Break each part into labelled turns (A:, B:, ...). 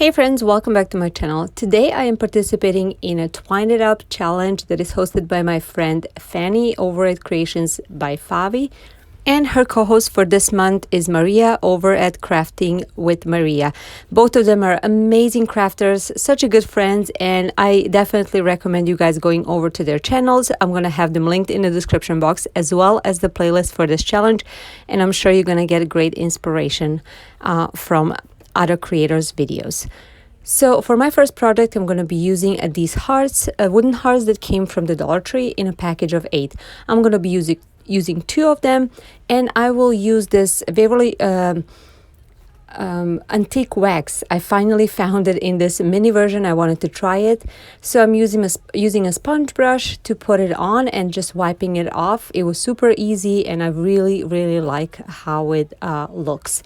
A: Hey friends, welcome back to my channel. Today I am participating in a Twine It Up challenge that is hosted by my friend Fanny over at Creations by Favi. And her co-host for this month is Maria over at Crafting with Maria. Both of them are amazing crafters, such a good friends, and I definitely recommend you guys going over to their channels. I'm going to have them linked in the description box as well as the playlist for this challenge, and I'm sure you're going to get great inspiration from other creators' videos. So for my first project, I'm going to be using these hearts, wooden hearts that came from the Dollar Tree in a package of 8. I'm going to be using 2 of them, and I will use this Waverly antique wax. I finally found it in this mini version. I wanted to try it, so I'm using a sponge brush to put it on and just wiping it off. It was super easy, and I really like how it looks.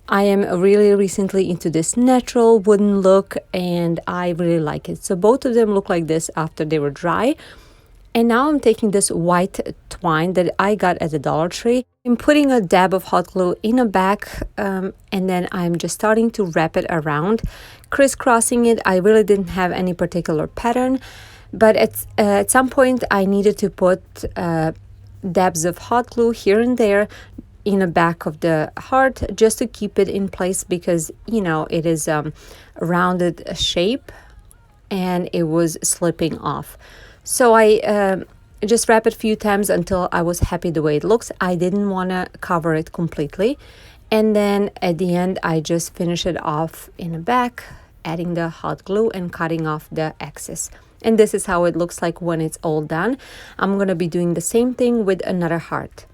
A: I am really recently into this natural wooden look, and I really like it. So both of them look like this after they were dry. And now I'm taking this white twine that I got at the Dollar Tree. I'm putting a dab of hot glue in the back, and then I'm just starting to wrap it around, crisscrossing it. I really didn't have any particular pattern, but at some point I needed to put dabs of hot glue here and there in the back of the heart just to keep it in place, because you know it is a rounded shape and it was slipping off. So I just wrap it a few times until I was happy the way it looks. I didn't want to cover it completely, and then at the end I just finish it off in the back, adding the hot glue and cutting off the excess. And this is how it looks like when it's all done. I'm going to be doing the same thing with another heart.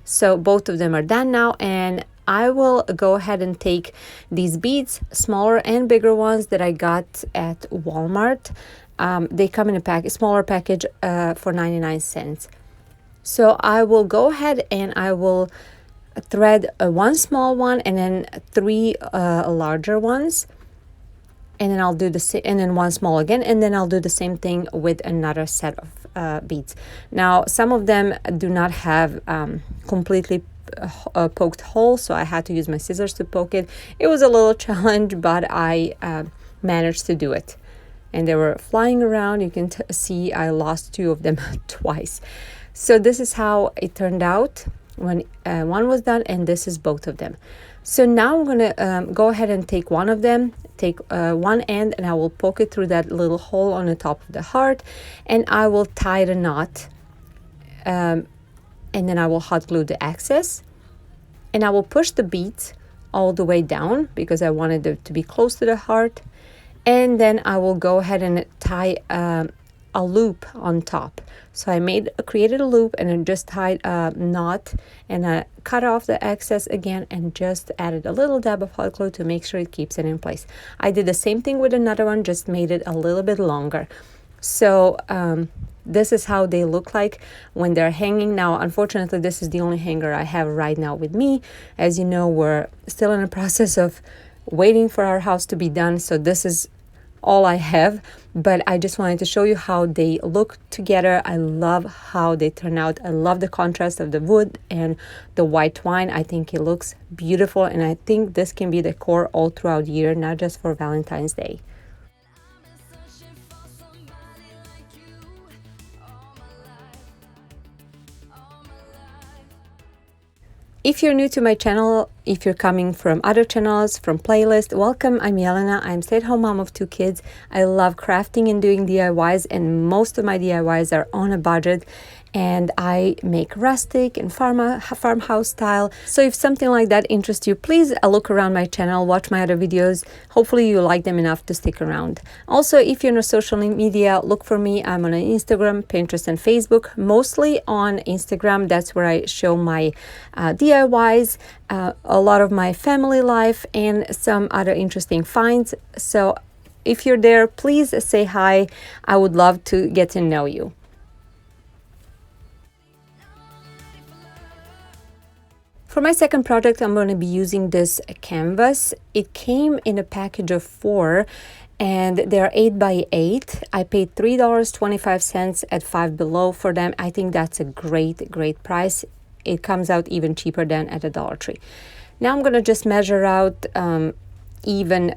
A: So both of them are done now, and I will go ahead and take these beads, smaller and bigger ones that I got at Walmart. They come in a smaller package for 99 cents. So I will go ahead and I will thread one small one and then 3 larger ones. And then I'll do the same, and then one small again, and then I'll do the same thing with another set of beads. Now, some of them do not have completely poked holes, so I had to use my scissors to poke it. It was a little challenge, but I managed to do it. And they were flying around. You can see I lost 2 of them twice. So this is how it turned out when one was done, and this is both of them. So now I'm going to go ahead and take one of them, take one end, and I will poke it through that little hole on the top of the heart, and I will tie the knot, and then I will hot glue the excess, and I will push the beads all the way down because I wanted it to be close to the heart, and then I will go ahead and tie a loop on top. So I created a loop and then just tied a knot, and I cut off the excess again and just added a little dab of hot glue to make sure it keeps it in place. I did the same thing with another one, just made it a little bit longer. So this is how they look like when they're hanging. Now, unfortunately, this is the only hanger I have right now with me. As you know, we're still in the process of waiting for our house to be done, so this is all I have, but I just wanted to show you how they look together. I love how they turn out. I love the contrast of the wood and the white twine. I think it looks beautiful, and I think this can be decor all throughout the year, not just for Valentine's Day. If you're new to my channel, if you're coming from other channels, from playlist, welcome. I'm Jelena. I'm stay-at-home mom of 2 kids. I love crafting and doing DIYs, and most of my DIYs are on a budget, and I make rustic and farmhouse style. So if something like that interests you, please look around my channel, watch my other videos. Hopefully you like them enough to stick around. Also, if you're on social media, look for me. I'm on Instagram, Pinterest, and Facebook. Mostly on Instagram, that's where I show my DIYs, a lot of my family life, and some other interesting finds. So if you're there, please say hi. I would love to get to know you. For my second project, I'm going to be using this canvas. It came in a package of 4, and they're 8 by 8. I paid $3.25 at Five Below for them. I think that's a great price. It comes out even cheaper than at the Dollar Tree. Now I'm going to just measure out even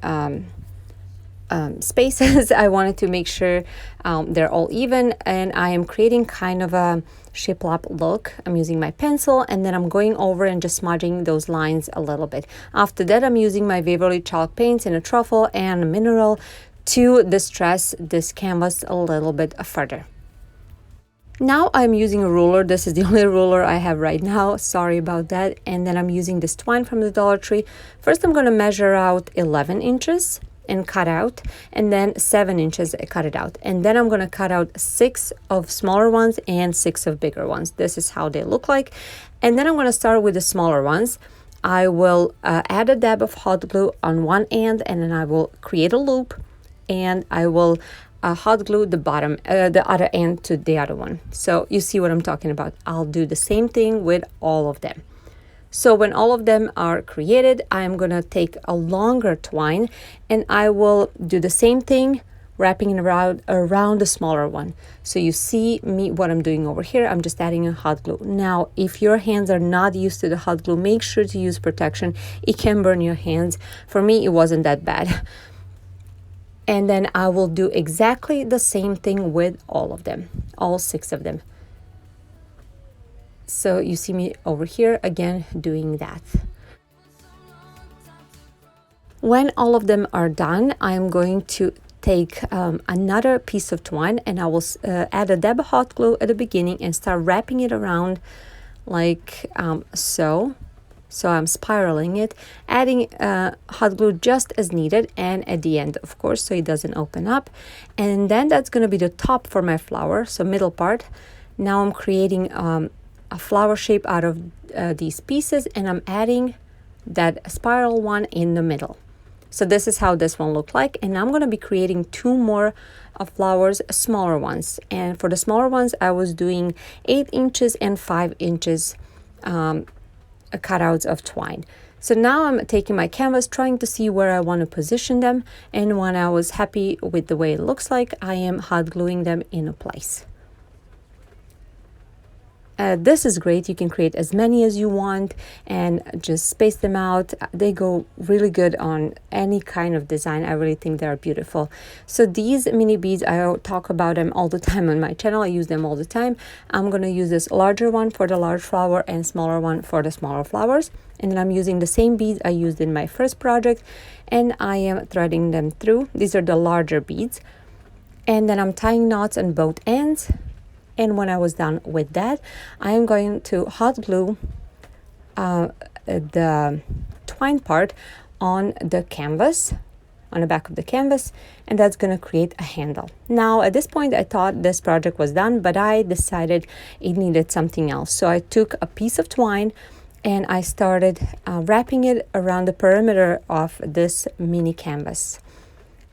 A: spaces. I wanted to make sure they're all even, and I am creating kind of a shiplap look. I'm using my pencil, and then I'm going over and just smudging those lines a little bit. After that, I'm using my Waverly chalk paints in a truffle and a mineral to distress this canvas a little bit further. Now I'm using a ruler. This is the only ruler I have right now. Sorry about that. And then I'm using this twine from the Dollar Tree. First, I'm going to measure out 11 inches and cut out, and then 7 inches, cut it out. And then I'm going to cut out 6 of smaller ones and 6 of bigger ones. This is how they look like. And then I'm going to start with the smaller ones. I will add a dab of hot glue on one end, and then I will create a loop, and I will hot glue the bottom, the other end to the other one. So you see what I'm talking about. I'll do the same thing with all of them. So when all of them are created, I'm gonna take a longer twine, and I will do the same thing, wrapping it around the smaller one. So you see me what I'm doing over here. I'm just adding a hot glue. Now, if your hands are not used to the hot glue, make sure to use protection. It can burn your hands. For me, it wasn't that bad. And then I will do exactly the same thing with all of them, all 6 of them. So you see me over here again doing that. When all of them are done, I'm going to take another piece of twine, and I will add a dab of hot glue at the beginning and start wrapping it around like so. So I'm spiraling it, adding hot glue just as needed, and at the end, of course, so it doesn't open up. And then that's going to be the top for my flower, so middle part. Now I'm creating a flower shape out of these pieces, and I'm adding that spiral one in the middle. So this is how this one looked like, and I'm going to be creating 2 more flowers, smaller ones. And for the smaller ones, I was doing 8 inches and 5 inches cutouts of twine. So now I'm taking my canvas, trying to see where I want to position them, and when I was happy with the way it looks like, I am hot gluing them in a place. This is great. You can create as many as you want and just space them out. They go really good on any kind of design. I really think they're beautiful. So these mini beads, I talk about them all the time on my channel. I use them all the time. I'm going to use this larger one for the large flower and smaller one for the smaller flowers. And then I'm using the same beads I used in my first project, and I am threading them through. These are the larger beads. And then I'm tying knots on both ends. And when I was done with that, I am going to hot glue the twine part on the canvas, on the back of the canvas, and that's going to create a handle. Now, at this point, I thought this project was done, but I decided it needed something else. So I took a piece of twine and I started wrapping it around the perimeter of this mini canvas.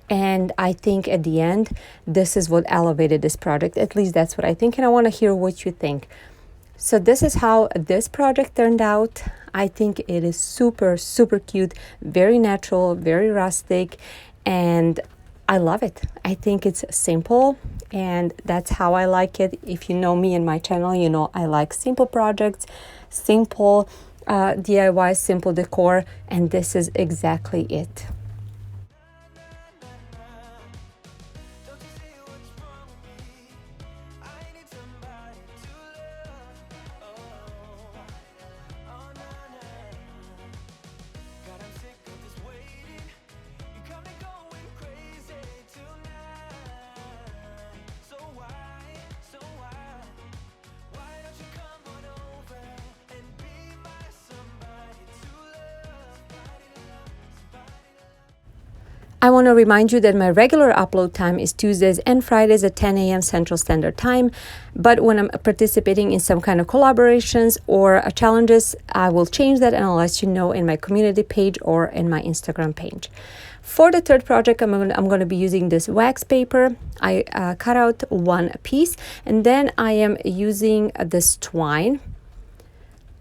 A: And I think at the end, this is what elevated this project. At least that's what I think, and I want to hear what you think. So this is how this project turned out. I think it is super, super cute, very natural, very rustic, and I love it. I think it's simple, and that's how I like it. If you know me and my channel, you know I like simple projects, simple DIY, simple decor, and this is exactly it. I want to remind you that my regular upload time is Tuesdays and Fridays at 10 a.m. Central Standard Time. But when I'm participating in some kind of collaborations or challenges, I will change that and I'll let you know in my community page or in my Instagram page. For the third project, I'm going to be using this wax paper. I cut out one piece, and then I am using this twine.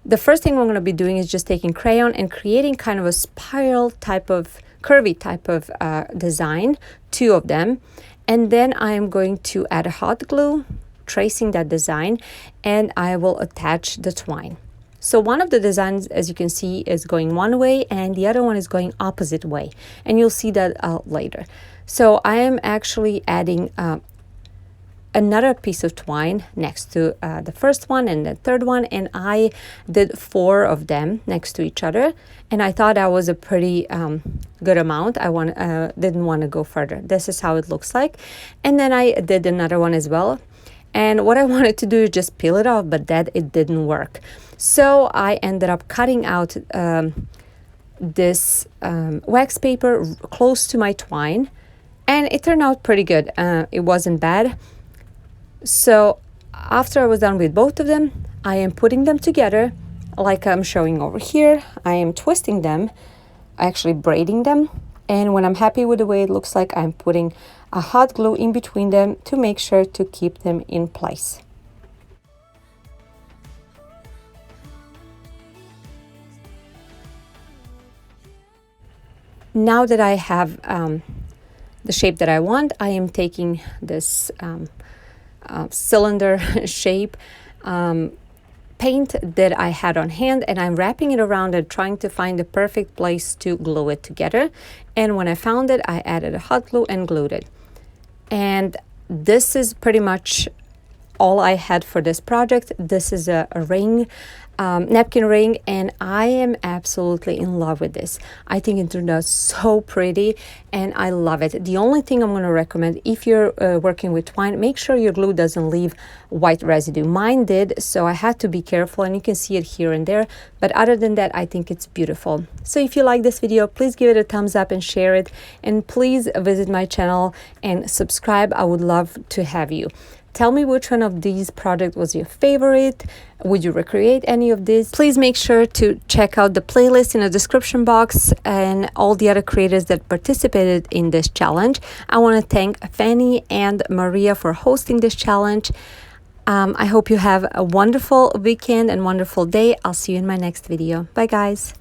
A: The first thing I'm going to be doing is just taking crayon and creating kind of a spiral type of curvy type of design, 2 of them, and then I am going to add hot glue, tracing that design, and I will attach the twine. So one of the designs, as you can see, is going one way and the other one is going opposite way, and you'll see that later. So I am actually adding another piece of twine next to the first one and the third one, and I did 4 of them next to each other, and I thought that was a pretty good amount. I didn't want to go further. This is how it looks like. And then I did another one as well, and what I wanted to do is just peel it off, but that it didn't work. So I ended up cutting out this wax paper close to my twine, and it turned out pretty good. It wasn't bad. So after I was done with both of them, I am putting them together like I'm showing over here. I am twisting them, actually braiding them, and when I'm happy with the way it looks like, I'm putting a hot glue in between them to make sure to keep them in place. Now that I have the shape that I want, I am taking this cylinder shape paint that I had on hand, and I'm wrapping it around and trying to find the perfect place to glue it together. And when I found it, I added a hot glue and glued it. And this is pretty much all I had for this project. This is a ring, napkin ring, and I am absolutely in love with this. I think it turned out so pretty and I love it. The only thing I'm going to recommend, if you're working with twine, make sure your glue doesn't leave white residue. Mine did, so I had to be careful, and you can see it here and there, but other than that, I think it's beautiful. So if you like this video, please give it a thumbs up and share it, and please visit my channel and subscribe. I would love to have you. Tell me which one of these projects was your favorite. Would you recreate any of these? Please make sure to check out the playlist in the description box and all the other creators that participated in this challenge. I want to thank Fanny and Maria for hosting this challenge. I hope you have a wonderful weekend and wonderful day. I'll see you in my next video. Bye guys.